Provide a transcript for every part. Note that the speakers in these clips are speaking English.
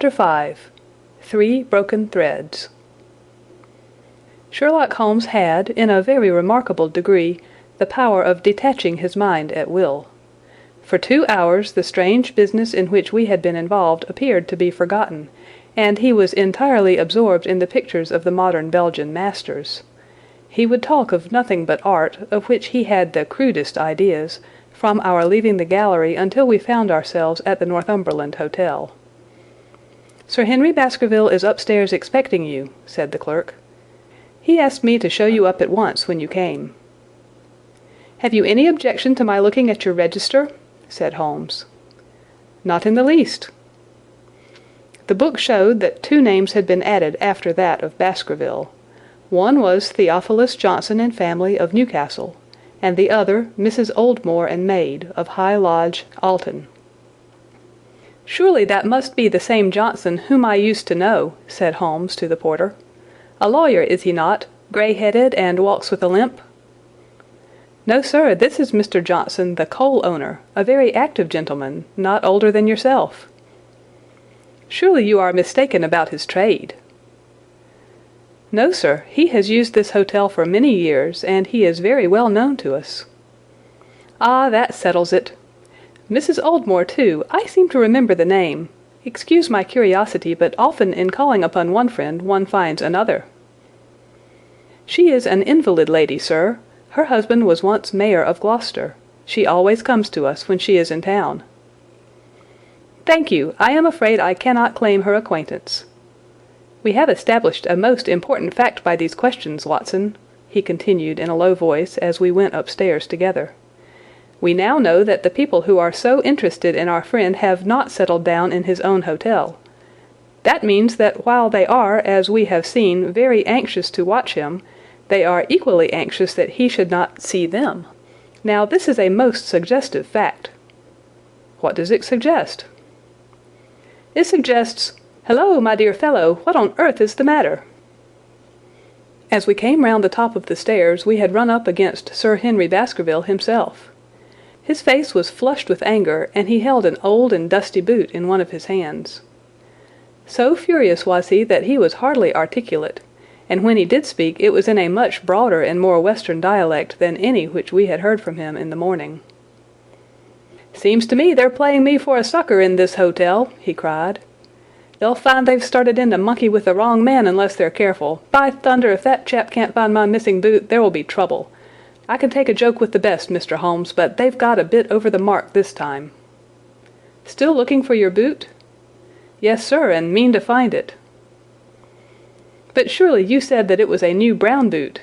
Chapter 5. 3 Broken Threads. Sherlock Holmes had, in a very remarkable degree, the power of detaching his mind at will. For 2 hours the strange business in which we had been involved appeared to be forgotten, and he was entirely absorbed in the pictures of the modern Belgian masters. He would talk of nothing but art, of which he had the crudest ideas, from our leaving the gallery until we found ourselves at the Northumberland Hotel. "Sir Henry Baskerville is upstairs expecting you," said the clerk. "He asked me to show you up at once when you came." "Have you any objection to my looking at your register?" said Holmes. "Not in the least." The book showed that 2 names had been added after that of Baskerville. One was Theophilus Johnson and family, of Newcastle, and the other Mrs. Oldmore and maid, of High Lodge, Alton. "Surely that must be the same Johnson whom I used to know," said Holmes to the porter. "A lawyer, is he not, grey-headed and walks with a limp?" "No, sir, this is Mr. Johnson, the coal owner, a very active gentleman, not older than yourself." "Surely you are mistaken about his trade." "No, sir, he has used this hotel for many years, and he is very well known to us." "Ah, that settles it. Mrs. Oldmore, too, I seem to remember the name. Excuse my curiosity, but often in calling upon one friend one finds another." "She is an invalid lady, sir. Her husband was once mayor of Gloucester. She always comes to us when she is in town." "Thank you. I am afraid I cannot claim her acquaintance. We have established a most important fact by these questions, Watson," he continued in a low voice as we went upstairs together. "We now know that the people who are so interested in our friend have not settled down in his own hotel. That means that while they are, as we have seen, very anxious to watch him, they are equally anxious that he should not see them. Now this is a most suggestive fact." "What does it suggest?" "It suggests— Hello, my dear fellow, what on earth is the matter?" As we came round the top of the stairs we had run up against Sir Henry Baskerville himself. His face was flushed with anger, and he held an old and dusty boot in one of his hands. So furious was he that he was hardly articulate, and when he did speak it was in a much broader and more western dialect than any which we had heard from him in the morning. "Seems to me they're playing me for a sucker in this hotel," he cried. "They'll find they've started in to monkey with the wrong man unless they're careful. By thunder, if that chap can't find my missing boot, there will be trouble. I can take a joke with the best, Mr. Holmes, but they've got a bit over the mark this time." "Still looking for your boot?" "Yes, sir, and mean to find it." "But surely you said that it was a new brown boot."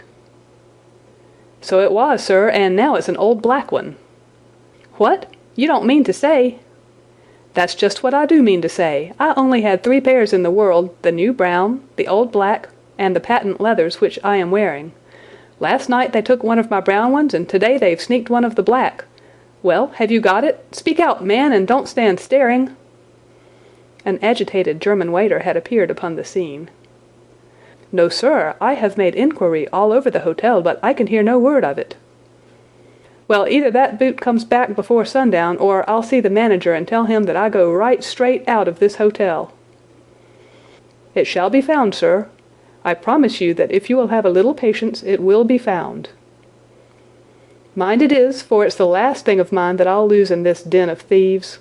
"So it was, sir, and now it's an old black one." "What? You don't mean to say—" "That's just what I do mean to say. I only had 3 pairs in the world, the new brown, the old black, and the patent leathers which I am wearing. Last night they took one of my brown ones, and today they've sneaked one of the black. Well, have you got it? Speak out, man, and don't stand staring." An agitated German waiter had appeared upon the scene. "No, sir, I have made inquiry all over the hotel, but I can hear no word of it." "Well, either that boot comes back before sundown, or I'll see the manager and tell him that I go right straight out of this hotel." "It shall be found, sir. I promise you that if you will have a little patience it will be found." "Mind it is, for it's the last thing of mine that I'll lose in this den of thieves."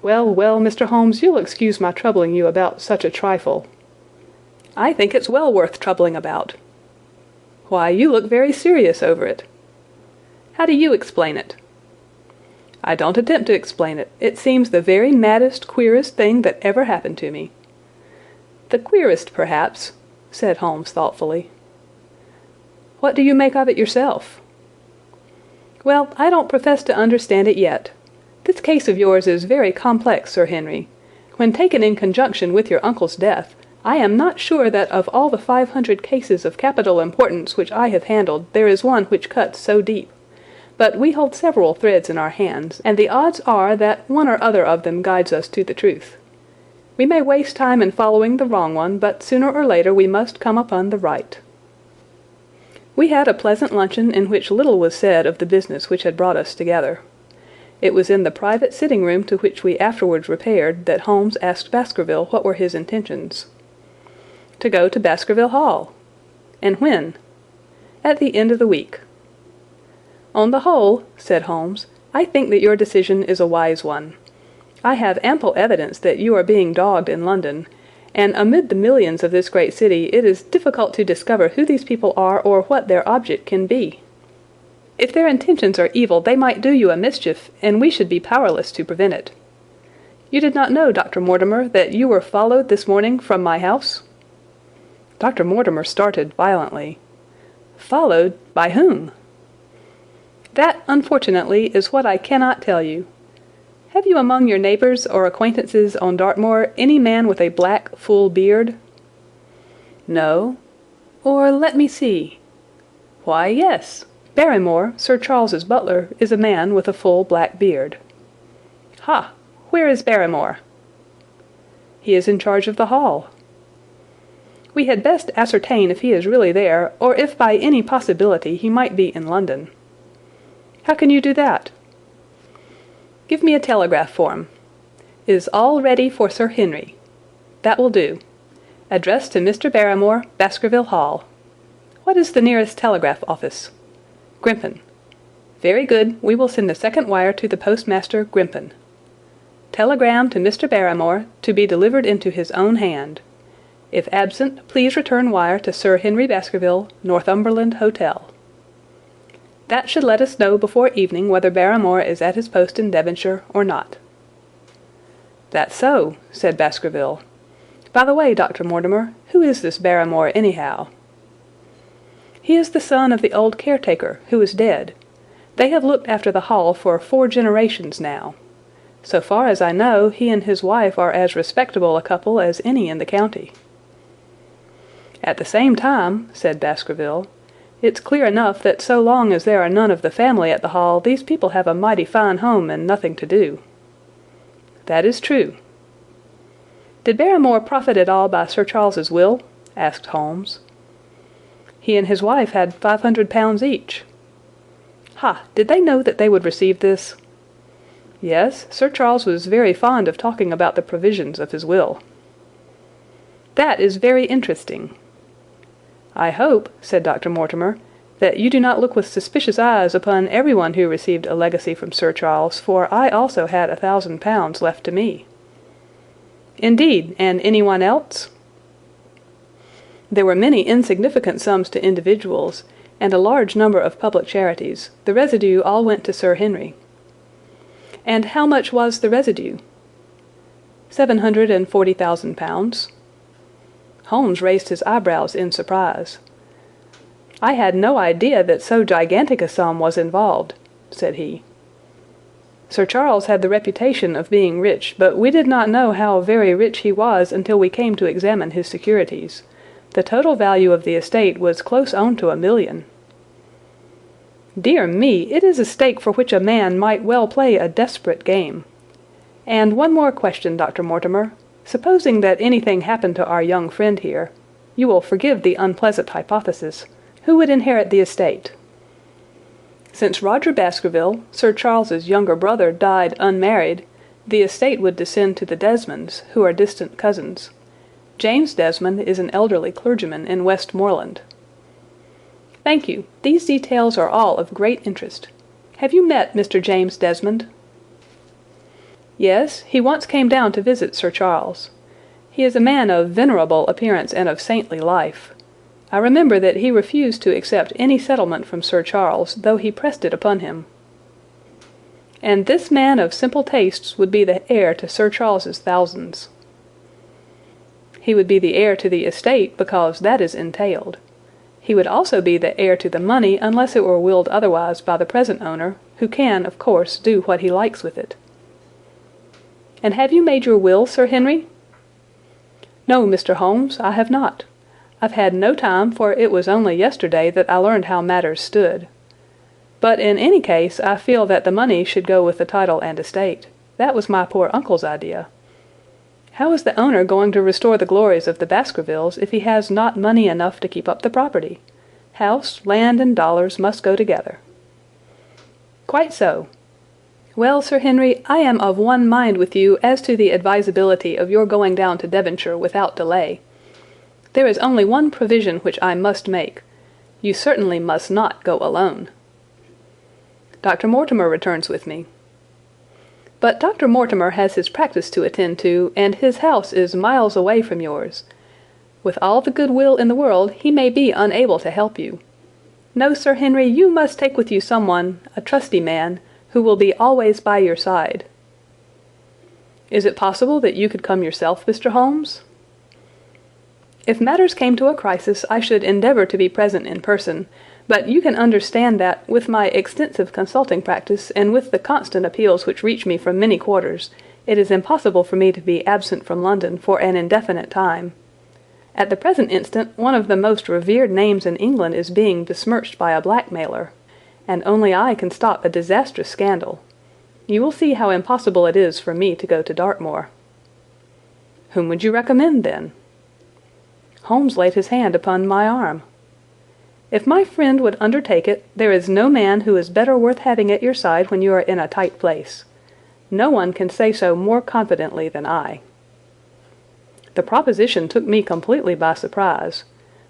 "Well, well, Mr. Holmes, you'll excuse my troubling you about such a trifle." "I think it's well worth troubling about." "Why, you look very serious over it." "How do you explain it?" "I don't attempt to explain it. It seems the very maddest, queerest thing that ever happened to me." "The queerest, perhaps," said Holmes thoughtfully. "What do you make of it yourself?" "Well, I don't profess to understand it yet. This case of yours is very complex, Sir Henry. When taken in conjunction with your uncle's death, I am not sure that of all the 500 cases of capital importance which I have handled there is one which cuts so deep. But we hold several threads in our hands, and the odds are that one or other of them guides us to the truth. We may waste time in following the wrong one, but sooner or later we must come upon the right." We had a pleasant luncheon in which little was said of the business which had brought us together. It was in the private sitting-room to which we afterwards repaired that Holmes asked Baskerville what were his intentions. To go to Baskerville Hall. And when? At the end of the week. On the whole, said Holmes, I think that your decision is a wise one. I have ample evidence that you are being dogged in London, and amid the millions of this great city it is difficult to discover who these people are or what their object can be. If their intentions are evil, they might do you a mischief, and we should be powerless to prevent it. You did not know, Dr. Mortimer, that you were followed this morning from my house? Dr. Mortimer started violently. Followed? By whom? That, unfortunately, is what I cannot tell you. Have you among your neighbours or acquaintances on Dartmoor any man with a black, full beard? No. Or let me see. Why, yes. Barrymore, Sir Charles's butler, is a man with a full black beard. Ha! Where is Barrymore? He is in charge of the hall. We had best ascertain if he is really there, or if by any possibility he might be in London. How can you do that? Give me a telegraph form. Is all ready for Sir Henry. That will do. Address to Mr. Barrymore, Baskerville Hall. What is the nearest telegraph office? Grimpen. Very good. We will send the second wire to the postmaster, Grimpen. Telegram to Mr. Barrymore, to be delivered into his own hand. If absent, please return wire to Sir Henry Baskerville, Northumberland Hotel. That should let us know before evening whether Barrymore is at his post in Devonshire or not. That's so, said Baskerville. By the way, Dr. Mortimer, who is this Barrymore anyhow? He is the son of the old caretaker, who is dead. They have looked after the hall for 4 generations now. So far as I know, he and his wife are as respectable a couple as any in the county. At the same time, said Baskerville, it's clear enough that so long as there are none of the family at the hall, these people have a mighty fine home and nothing to do. That is true. Did Barrymore profit at all by Sir Charles's will? Asked Holmes. He and his wife had £500 each. Ha! Did they know that they would receive this? Yes, Sir Charles was very fond of talking about the provisions of his will. That is very interesting. I hope, said Dr. Mortimer, that you do not look with suspicious eyes upon everyone who received a legacy from Sir Charles, for I also had £1,000 left to me. Indeed, and anyone else? There were many insignificant sums to individuals, and a large number of public charities. The residue all went to Sir Henry. And how much was the residue? £740,000. Holmes raised his eyebrows in surprise. I had no idea that so gigantic a sum was involved, said he. Sir Charles had the reputation of being rich, but we did not know how very rich he was until we came to examine his securities. The total value of the estate was close on to £1 million. Dear me, it is a stake for which a man might well play a desperate game. And one more question, Dr. Mortimer. Supposing that anything happened to our young friend here, you will forgive the unpleasant hypothesis, who would inherit the estate? Since Roger Baskerville, Sir Charles's younger brother, died unmarried, the estate would descend to the Desmonds, who are distant cousins. James Desmond is an elderly clergyman in Westmoreland. Thank you. These details are all of great interest. Have you met Mr. James Desmond? Yes, he once came down to visit Sir Charles. He is a man of venerable appearance and of saintly life. I remember that he refused to accept any settlement from Sir Charles, though he pressed it upon him. And this man of simple tastes would be the heir to Sir Charles's thousands. He would be the heir to the estate because that is entailed. He would also be the heir to the money unless it were willed otherwise by the present owner, who can, of course, do what he likes with it. And have you made your will, Sir Henry? No, Mr. Holmes, I have not. I've had no time, for it was only yesterday that I learned how matters stood. But in any case, I feel that the money should go with the title and estate. That was my poor uncle's idea. How is the owner going to restore the glories of the Baskervilles if he has not money enough to keep up the property? House, land, and dollars must go together. Quite so. Well, Sir Henry, I am of one mind with you as to the advisability of your going down to Devonshire without delay. There is only one provision which I must make. You certainly must not go alone. Dr. Mortimer returns with me. But Dr. Mortimer has his practice to attend to, and his house is miles away from yours. With all the good will in the world, he may be unable to help you. No, Sir Henry, you must take with you someone, a trusty man, who will be always by your side. Is it possible that you could come yourself, Mr. Holmes? If matters came to a crisis, I should endeavour to be present in person, but you can understand that, with my extensive consulting practice, and with the constant appeals which reach me from many quarters, it is impossible for me to be absent from London for an indefinite time. At the present instant, one of the most revered names in England is being besmirched by a blackmailer, and only I can stop a disastrous scandal. You will see how impossible it is for me to go to Dartmoor." "Whom would you recommend, then?" Holmes laid his hand upon my arm. "If my friend would undertake it, there is no man who is better worth having at your side when you are in a tight place. No one can say so more confidently than I." The proposition took me completely by surprise,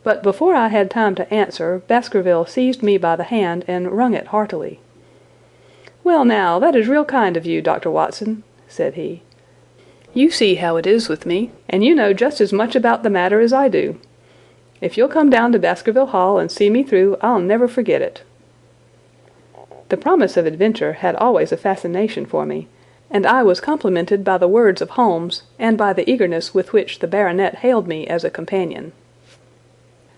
but before I had time to answer, Baskerville seized me by the hand and wrung it heartily. "Well now, that is real kind of you, Dr. Watson," said he. "You see how it is with me, and you know just as much about the matter as I do. If you'll come down to Baskerville Hall and see me through, I'll never forget it." The promise of adventure had always a fascination for me, and I was complimented by the words of Holmes and by the eagerness with which the baronet hailed me as a companion.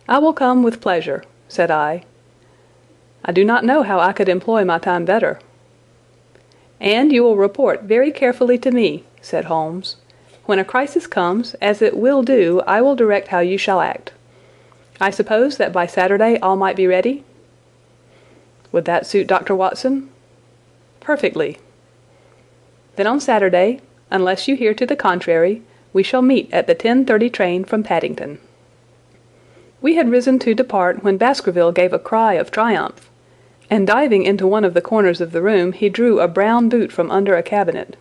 "I will come with pleasure," said I. "I do not know how I could employ my time better." "And you will report very carefully to me," said Holmes. "When a crisis comes, as it will do, I will direct how you shall act. I suppose that by Saturday all might be ready?" "Would that suit Dr. Watson?" "Perfectly." "Then on Saturday, unless you hear to the contrary, we shall meet at the 10:30 train from Paddington." We had risen to depart when Baskerville gave a cry of triumph, and diving into one of the corners of the room he drew a brown boot from under a cabinet.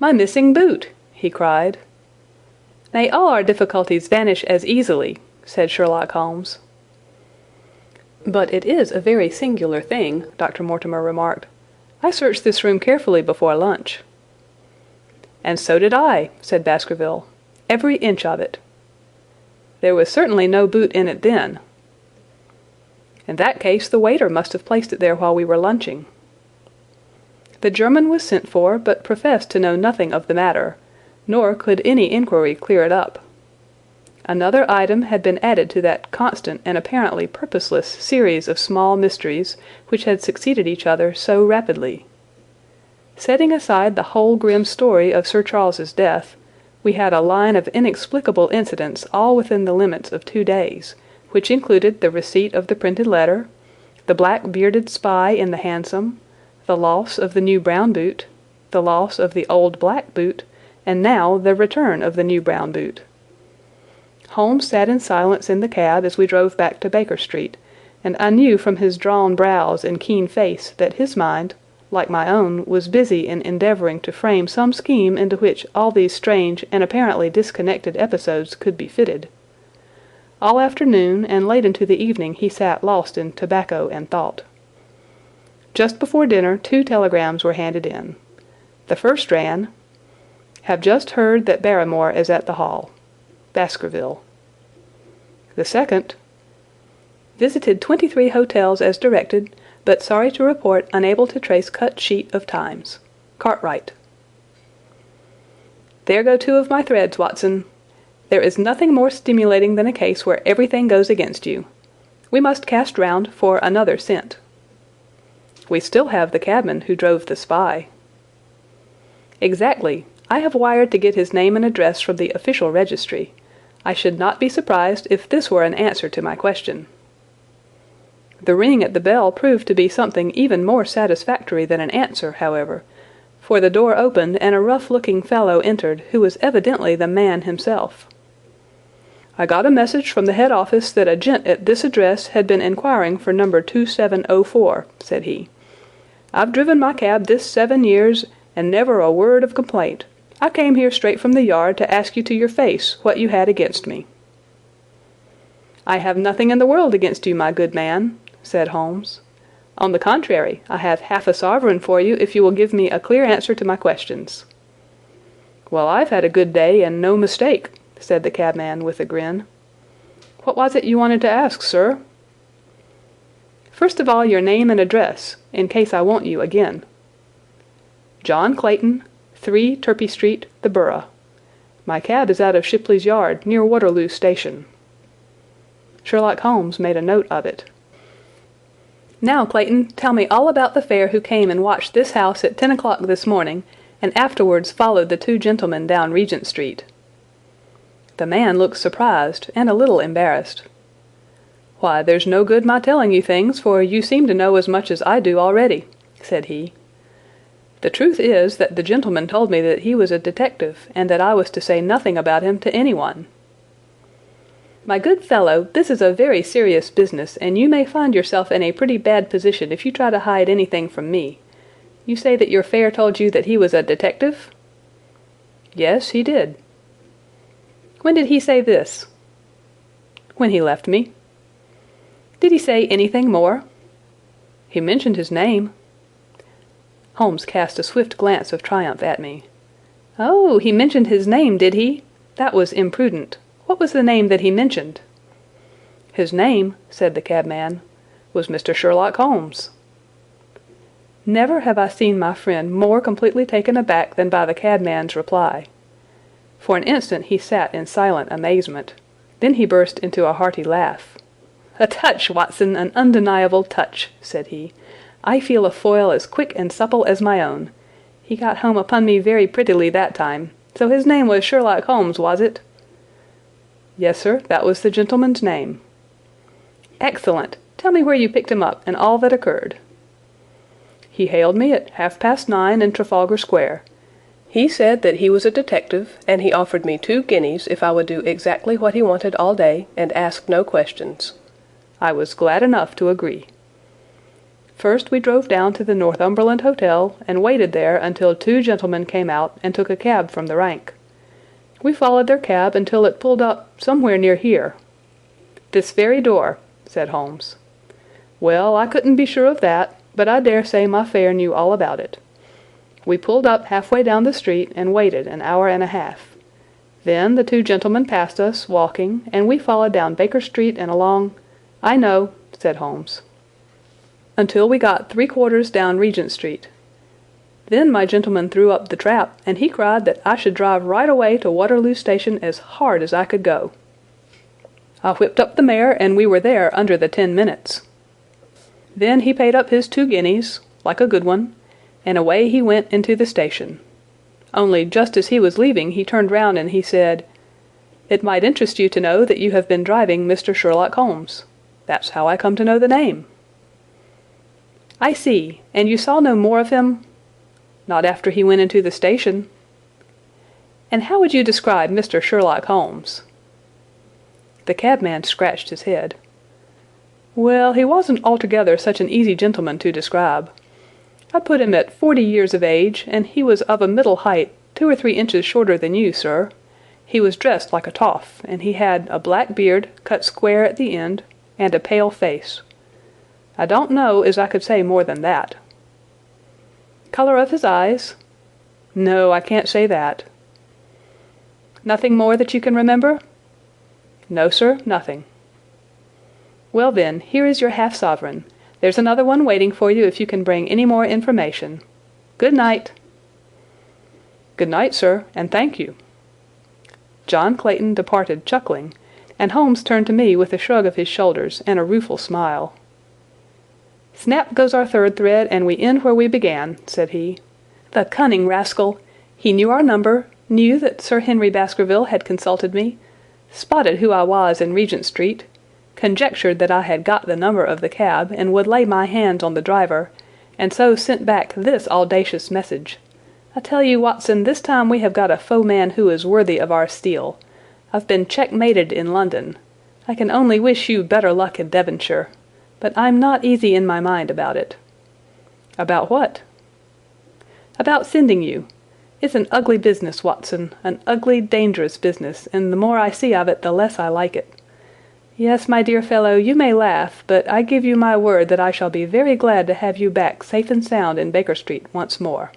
"My missing boot!" he cried. "May all our difficulties vanish as easily," said Sherlock Holmes. "But it is a very singular thing," Dr. Mortimer remarked. "I searched this room carefully before lunch." "And so did I," said Baskerville. "Every inch of it." "There was certainly no boot in it then." "In that case the waiter must have placed it there while we were lunching." The German was sent for, but professed to know nothing of the matter, nor could any inquiry clear it up. Another item had been added to that constant and apparently purposeless series of small mysteries which had succeeded each other so rapidly. Setting aside the whole grim story of Sir Charles's death, we had a line of inexplicable incidents all within the limits of 2 days, which included the receipt of the printed letter, the black bearded spy in the hansom, the loss of the new brown boot, the loss of the old black boot, and now the return of the new brown boot. Holmes sat in silence in the cab as we drove back to Baker Street, and I knew from his drawn brows and keen face that his mind, like my own, was busy in endeavouring to frame some scheme into which all these strange and apparently disconnected episodes could be fitted. All afternoon and late into the evening he sat lost in tobacco and thought. Just before dinner 2 telegrams were handed in. The first ran, "Have just heard that Barrymore is at the Hall. Baskerville." The second, "Visited 23 hotels as directed, but sorry to report unable to trace cut sheet of Times. Cartwright." There go 2 of my threads, Watson. There is nothing more stimulating than a case where everything goes against you. We must cast round for another scent. We still have the cabman who drove the spy. Exactly. I have wired to get his name and address from the official registry. I should not be surprised if this were an answer to my question. The ring at the bell proved to be something even more satisfactory than an answer, however, for the door opened and a rough-looking fellow entered who was evidently the man himself. "I got a message from the head office that a gent at this address had been inquiring for number 2704, said he. I've driven my cab this 7 years, and never a word of complaint. I came here straight from the yard to ask you to your face what you had against me." "I have nothing in the world against you, my good man," said Holmes. "On the contrary, I have half a sovereign for you if you will give me a clear answer to my questions." "Well, I've had a good day, and no mistake," said the cabman with a grin. "What was it you wanted to ask, sir?" "First of all, your name and address, in case I want you again." "John Clayton, 3 Turpey Street, the Borough. My cab is out of Shipley's Yard, near Waterloo Station." Sherlock Holmes made a note of it. "Now, Clayton, tell me all about the fare who came and watched this house at 10 o'clock this morning, and afterwards followed the 2 gentlemen down Regent Street." The man looked surprised and a little embarrassed. "Why, there's no good my telling you things, for you seem to know as much as I do already," said he. "The truth is that the gentleman told me that he was a detective, and that I was to say nothing about him to anyone." "My good fellow, this is a very serious business, and you may find yourself in a pretty bad position if you try to hide anything from me. You say that your fare told you that he was a detective?" "Yes, he did." "When did he say this?" "When he left me." "Did he say anything more?" "He mentioned his name." Holmes cast a swift glance of triumph at me. "Oh, he mentioned his name, did he? That was imprudent. What was the name that he mentioned?" "His name," said the cabman, "was Mr. Sherlock Holmes." Never have I seen my friend more completely taken aback than by the cabman's reply. For an instant he sat in silent amazement. Then he burst into a hearty laugh. "A touch, Watson, an undeniable touch," said he. "I feel a foil as quick and supple as my own. He got home upon me very prettily that time. So his name was Sherlock Holmes, was it?" "Yes, sir, that was the gentleman's name." "Excellent. Tell me where you picked him up, and all that occurred." "He hailed me at 9:30 in Trafalgar Square. He said that he was a detective, and he offered me 2 guineas if I would do exactly what he wanted all day, and ask no questions. I was glad enough to agree. First we drove down to the Northumberland Hotel, and waited there until 2 gentlemen came out and took a cab from the rank. We followed their cab until it pulled up somewhere near here." "This very door," said Holmes. "Well, I couldn't be sure of that, but I dare say my fare knew all about it. We pulled up halfway down the street and waited an hour and a half. Then the 2 gentlemen passed us, walking, and we followed down Baker Street and along—" "I know," said Holmes. "Until we got 3/4 down Regent Street. Then my gentleman threw up the trap, and he cried that I should drive right away to Waterloo Station as hard as I could go. I whipped up the mare, and we were there under the 10 minutes. Then he paid up his 2 guineas, like a good one, and away he went into the station. Only just as he was leaving he turned round and he said, 'It might interest you to know that you have been driving Mr. Sherlock Holmes. That's how I come to know the name.'" "I see. And you saw no more of him?" "Not after he went into the station." "And how would you describe Mr. Sherlock Holmes?" The cabman scratched his head. "Well, he wasn't altogether such an easy gentleman to describe. I'd put him at 40 years of age, and he was of a middle height, 2 or 3 inches shorter than you, sir. He was dressed like a toff, and he had a black beard, cut square at the end, and a pale face. I don't know as I could say more than that." "Color of his eyes?" "No, I can't say that." "Nothing more that you can remember?" "No, sir, nothing." "Well, then, here is your half-sovereign. There's another one waiting for you if you can bring any more information. Good night." "Good night, sir, and thank you." John Clayton departed chuckling, and Holmes turned to me with a shrug of his shoulders and a rueful smile. "Snap goes our third thread, and we end where we began," said he. "The cunning rascal! He knew our number, knew that Sir Henry Baskerville had consulted me, spotted who I was in Regent Street, conjectured that I had got the number of the cab and would lay my hands on the driver, and so sent back this audacious message. I tell you, Watson, this time we have got a foeman who is worthy of our steel. I've been checkmated in London. I can only wish you better luck in Devonshire, but I'm not easy in my mind about it. About what? About sending you. It's an ugly business, Watson, an ugly, dangerous business, and the more I see of it, the less I like it. Yes, my dear fellow, you may laugh, but I give you my word that I shall be very glad to have you back safe and sound in Baker Street once more.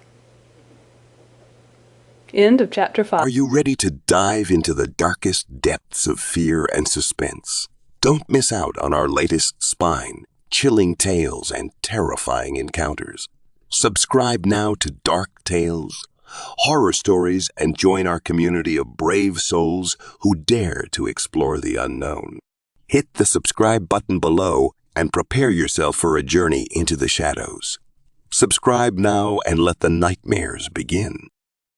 End of Chapter 5. Are you ready to dive into the darkest depths of fear and suspense? Don't miss out on our latest spine-chilling tales and terrifying encounters. Subscribe now to Dark Tales, Horror Stories, and join our community of brave souls who dare to explore the unknown. Hit the subscribe button below and prepare yourself for a journey into the shadows. Subscribe now and let the nightmares begin.